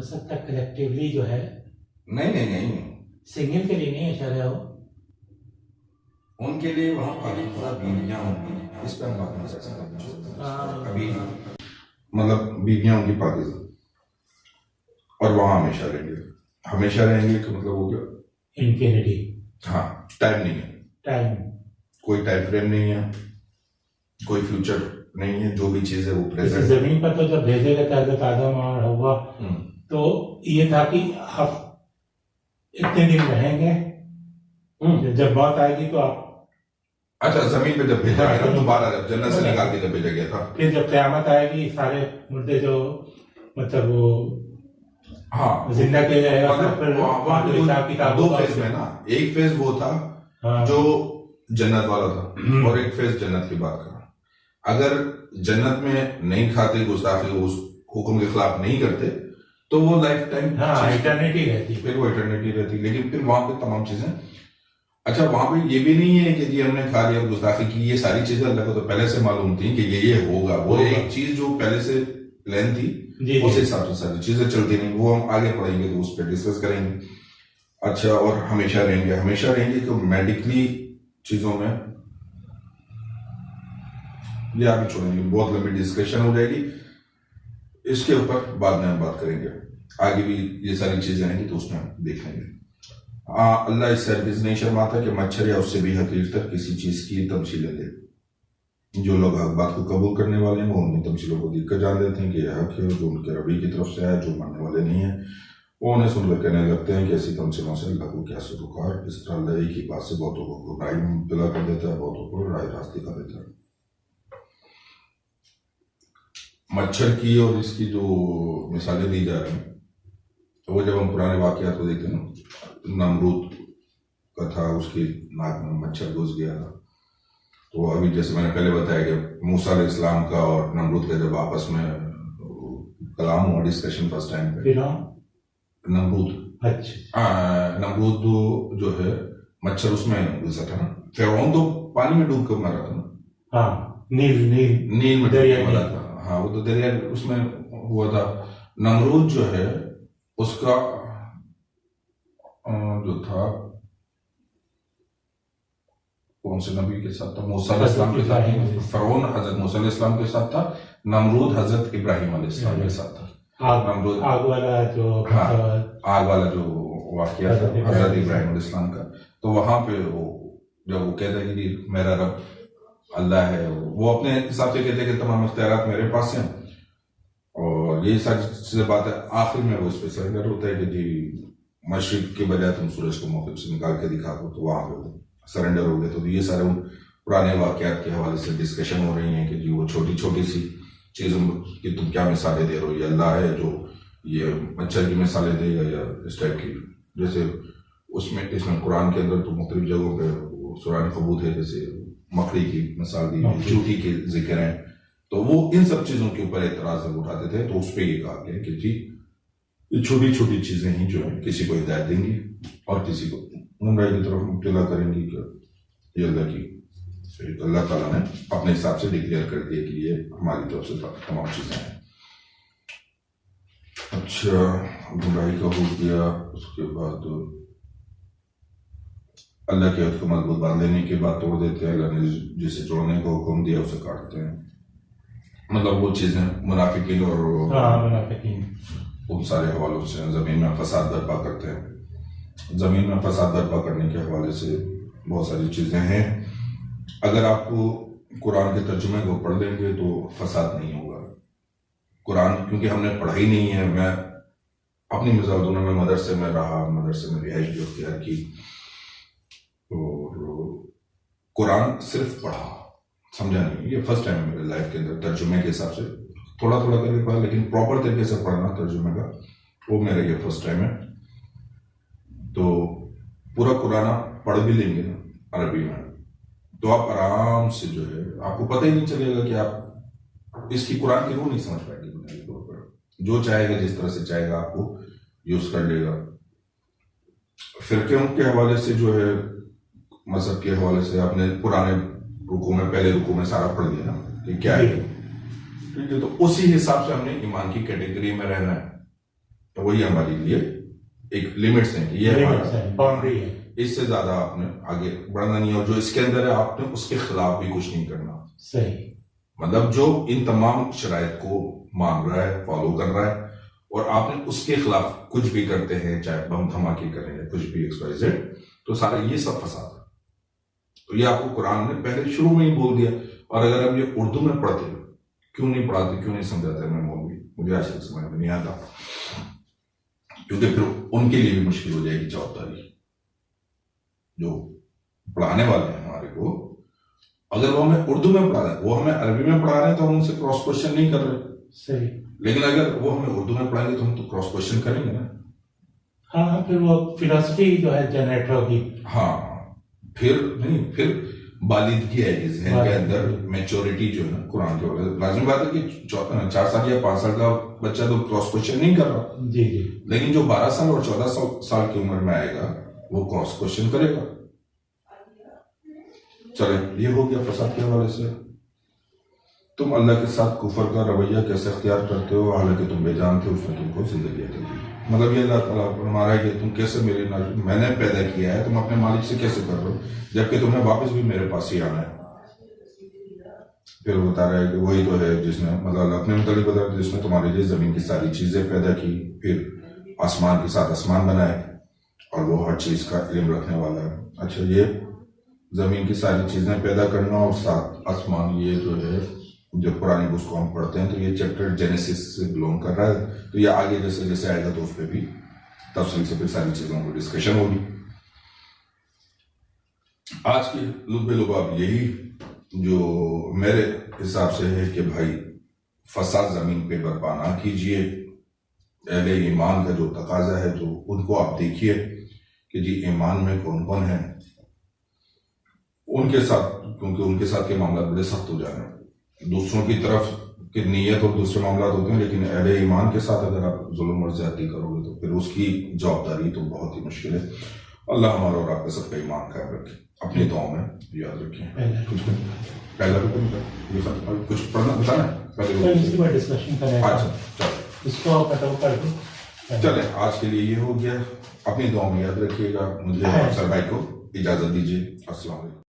ہو سکتا ہے کلیکٹیولی جو ہے. نہیں سنگل کے لیے نہیں اشارہ ہو, ان کے لیے وہاں پاکستان بیویاں ہوں گی, اس پہ ہم بات نہیں کر سکتے ابھی, مطلب بیویاں ہوں گی پاکستان اور وہاں ہمیشہ رہیں گے کہ مطلب وہ کیا انفینٹی. ہاں, ٹائم نہیں ہے, ٹائم کوئی ٹائم فریم نہیں ہے, کوئی فیوچر نہیں ہے, جو بھی چیز ہے وہ اس پریزنٹ. زمین پر تو جب بھیجے گئے تھے حضرت آدم اور حوا تو یہ تھا کہ آپ اتنے دن رہیں گے, جب موت آئے گی تو آپ. اچھا, زمین پہ جب بھیجا گیا نا دوبارہ, جب جنت سے نکال کے جب بھیجا گیا تھا, پھر جب قیامت آئے گی سارے مردے جو مطلب وہ ہاں زندہ کیا جائے گا. دو فیز میں نا, ایک فیز وہ تھا جو جنت والا تھا اور ایک فیز جنت کی بات کرنا. اگر جنت میں نہیں کھاتے گستاخی, اس حکم کے خلاف نہیں کرتے تو وہ لائف ٹائم ایٹرنیٹی رہتی, پھر وہ ایٹرنیٹی رہتی. لیکن پھر وہاں پہ تمام چیزیں, اچھا وہاں پہ یہ بھی نہیں ہے کہ جی ہم نے کھا لیا گستاخی کی, یہ ساری چیزیں اللہ کو تو پہلے سے معلوم تھی کہ یہ ہوگا. وہ ایک چیز جو پہلے سے پلان تھی اس حساب سے ساری چیزیں چلتی نہیں, وہ ہم آگے پڑھیں گے تو اس پہ ڈسکس کریں گے. اچھا, اور ہمیشہ رہیں گے کہ میڈیکلی چیزوں میں یہ آگے چھوڑیں گے, بہت لمبی ڈسکشن ہو جائے گی اس کے اوپر, بعد میں ہم بات کریں گے. آگے بھی یہ ساری چیزیں آئیں گی تو اس میں ہم دیکھ لیں گے. اللہ اس سے ہرگز نہیں شرماتا کہ مچھر یا اس سے بھی حقیر تر کسی چیز کی تمثیلیں دے. جو لوگ حق بات کو قبول کرنے والے ہیں وہ ان تمثیلوں کو دیکھ کر جان لیتے ہیں کہ یہ حق ہے, جو ان کے ربی کی طرف سے ہے. جو ماننے والے نہیں ہیں وہ انہیں سن کر کہنے لگتے ہیں کہ ایسی تمثیلوں سے اللہ کو کیا سروکار. اس طرح اللہ ایک ہی بات سے بہتوں کو گمراہی میں مبتلا کر دیتا ہے, بہتوں کو راہ راست دکھا دیتا ہے. مچھر کی اور اس کی جو مثالیں دی جا رہی ہیں, تو وہ جب ہم پرانے واقعات کو دیکھتے ہیں نا, نمرود کا تھا, اس کی ناک میں مچھر گھس گیا تھا. تو ابھی جیسے میں نے پہلے بتایا کہ موسیٰ علیہ السلام کا اور نمرود کا جب آپس میں کلام ہوا, ڈسکشن فرسٹ ٹائم پہ, نمرود جو ہے مچھر اس میں گھسا تھا نا. فرعون تو پانی میں ڈوب کر مرا تھا نا, نیل میں ڈوب کر مرا تھا. ہاں, وہ تو دریا اس میں ہوا تھا. نمرود جو ہے اس کا جو تھا کون سے نبی کے ساتھ تھا, موسیٰ علیہ السلام کے ساتھ. فرعون حضرت موسیٰ علیہ السلام کے ساتھ تھا, نمرود حضرت ابراہیم علیہ السلام کے ساتھ تھا. نمرود آگ والا جو واقعہ تھا حضرت ابراہیم علیہ السلام کا. تو وہاں پہ وہ جب وہ کہتا ہے کہ میرا رب اللہ ہے, وہ اپنے حساب سے کہتے ہیں کہ تمام اختیارات میرے پاس ہیں, اور یہی ساری چیزیں بات ہے. آخر میں وہ اس پہ سرنڈر ہوتا ہے کہ جی مشرق کے بجائے تم سورج کو موقف سے نکال کے دکھا دو, تو وہاں پہ سرنڈر ہو گئے. تو یہ سارے پرانے واقعات کے حوالے سے ڈسکشن ہو رہی ہیں کہ جی وہ چھوٹی چھوٹی سی چیزوں کی تم کیا مثالیں دے رہے ہو, یہ اللہ ہے جو یہ مچھر کی مثالیں دے گا یا اس ٹائپ کی. جیسے اس میں قرآن کے اندر تو مختلف جگہوں پہ سورہ عنکبوت ہے, جیسے مکڑی کی مثال دی, چوٹی کے ذکر ہیں, تو وہ ان سب چیزوں کے اوپر اعتراض جب اٹھاتے تھے تو اس پہ یہ کہا گیا کہ جی یہ چھوٹی چھوٹی چیزیں ہی جو ہیں کسی کو ہدایت دیں گی اور کسی کو گمراہی کی طرف مبتلا کریں گی. کہ یہ اللہ کی اللہ تعالیٰ نے اپنے حساب سے ڈکلیئر کر دیا کہ یہ ہماری طرف سے تمام چیزیں ہیں. اچھا, گمراہی کا حکم دیا, اس کے بعد اللہ کے عہد کو مضبوط باندھ لینے کے بعد توڑ دیتے ہیں. اللہ نے جسے جوڑنے کا حکم دیا اسے کاٹتے ہیں. مطلب وہ چیزیں منافقین اور ان سارے حوالوں سے زمین میں فساد برپا کرتے ہیں. زمین میں فساد برپا کرنے کے حوالے سے بہت ساری چیزیں ہیں. اگر آپ کو قرآن کے ترجمے کو پڑھ لیں گے تو فساد نہیں ہوگا. قرآن کیونکہ ہم نے پڑھا ہی نہیں ہے. میں اپنی مزادوں میں مدرسے میں رہا, مدرسے میں رہائش بھی اختیار کی, اور قرآن صرف پڑھا, سمجھا نہیں. یہ فرسٹ ٹائم میرے لائف کے اندر ترجمے کے حساب سے تھوڑا تھوڑا کر کے پڑھا, لیکن پراپر طریقے سے پڑھنا ترجمے کا وہ میرا یہ فرسٹ ٹائم ہے. تو پورا قرآن آپ پڑھ بھی لیں گے نا عربی میں تو آپ آرام سے جو ہے آپ کو پتہ ہی نہیں چلے گا کہ آپ اس کی قرآن کی روح نہیں سمجھ پائے گی بنیادی طور پر. جو چاہے گا جس طرح سے چاہے گا آپ کو یوز کر لے گا. فرقوں کے حوالے سے جو ہے, مذہب کے حوالے سے آپ نے پرانے رکوع میں پہلے رکوع میں سارا پڑھ لیا نا کہ کیا ہے, ٹھیک ہے. تو اسی حساب سے ہم نے ایمان کی کیٹیگری میں رہنا ہے. تو وہی ہمارے لیے ایک لمٹس ہیں، یہ باؤنڈری ہے، اس سے زیادہ آپ نے آگے بڑھنا نہیں، اور جو اس کے اندر ہے آپ نے اس کے خلاف بھی کچھ نہیں کرنا. صحیح. مطلب جو ان تمام شرائط کو مان رہا ہے، فالو کر رہا ہے، اور آپ نے اس کے خلاف کچھ بھی کرتے ہیں، چاہے بم دھماکے کریں یا کچھ بھی XYZ، تو سارا یہ سب فساد ہے. تو یہ آپ کو قرآن نے پہلے شروع میں ہی بول دیا. اور اگر آپ یہ اردو میں پڑھتے ہو، کیوں نہیں پڑھاتے، کیوں نہیں سمجھاتے؟ میں مولوی، مجھے آج تک سمجھ میں نہیں آتا، کیونکہ پھر ان کے لیے بھی مشکل ہو جائے گی جوابداری. جو پڑھانے والے ہیں ہمارے کو، اگر وہ ہمیں اردو میں پڑھا رہے ہیں، وہ ہمیں عربی میں پڑھا رہے ہیں، تو ہم ان سے کراس کوشچن نہیں کر رہے. صحیح. لیکن اگر وہ ہمیں اردو میں پڑھائیں گے تو ہم تو کراس کوشچن کریں گے نا. ہاں، پھر وہ فلاسفی جو ہے جنریٹ ہوگی. ہاں، پھر نہیں، پھر بالغگی ہے ذہن کے اندر، میچورٹی جو ہے نا قرآن کے وجہ سے. لازمی بات ہے کہ 4 سال یا 5 سال کا بچہ تو کراس کوشچن نہیں کر رہا. جی جی. لیکن جو 12 سال اور 14 سال کی عمر میں آئے گا وہ کراس کوشچن کرے گا. چلے، یہ ہو گیا فساد کے حوالے سے. تم اللہ کے ساتھ کفر کا رویہ کیسے اختیار کرتے ہو حالانکہ تم بے جان تھے، اس نے تم کو زندگی عطا کی. مطلب یہ اللہ تعالیٰ فرما رہا ہے کہ تم کیسے میں نے پیدا کیا ہے، تم اپنے مالک سے کیسے کر رہے ہو جبکہ تمہیں واپس بھی میرے پاس ہی آنا ہے. پھر بتا رہا ہے کہ وہی تو ہے جس نے، مطلب اپنے متعلق بتا رہا ہے، جس نے تمہارے لیے زمین کی ساری چیزیں پیدا کی، پھر آسمان کے ساتھ آسمان بنائے، اور وہ ہر چیز کا علم رکھنے والا ہے. اچھا، یہ زمین کی ساری چیزیں پیدا کرنا اور ساتھ آسمان، یہ جو ہے جو پرانی بکس کو ہم پڑھتے ہیں تو یہ چیپٹر جینیسس سے بلونگ کر رہا ہے. تو یہ آگے جیسے جیسے آئے گا تو اس پہ بھی تفصیل سے پھر ساری چیزوں کو ڈسکشن ہوگی. آج کی لب لباب یہی جو میرے حساب سے ہے کہ بھائی فساد زمین پہ برپا نہ کیجئے. اہل ایمان کا جو تقاضا ہے تو ان کو آپ دیکھیے کہ جی ایمان میں کون کون ہیں، ان کے ساتھ، کیونکہ ان کے ساتھ کے معاملات بڑے سخت ہو جا رہے ہیں. دوسروں کی طرف کی نیت اور دوسرے معاملات ہوتے ہیں، لیکن اہل ایمان کے ساتھ اگر آپ ظلم اور زیادتی کرو گے تو پھر اس کی جوابداری تو بہت ہی مشکل ہے. اللہ ہمارا اور آپ کا سب کا ایمان قائم رکھے. اپنی دعاؤں میں یاد رکھیں. پہلا رکن کچھ پڑھنا بتانا ہے. اچھا، اس کو چلے، آج کے لیے یہ ہو گیا. اپنی دعاؤں میں یاد رکھیے گا. مجھے افسر بھائی کو اجازت دیجیے. السلام علیکم.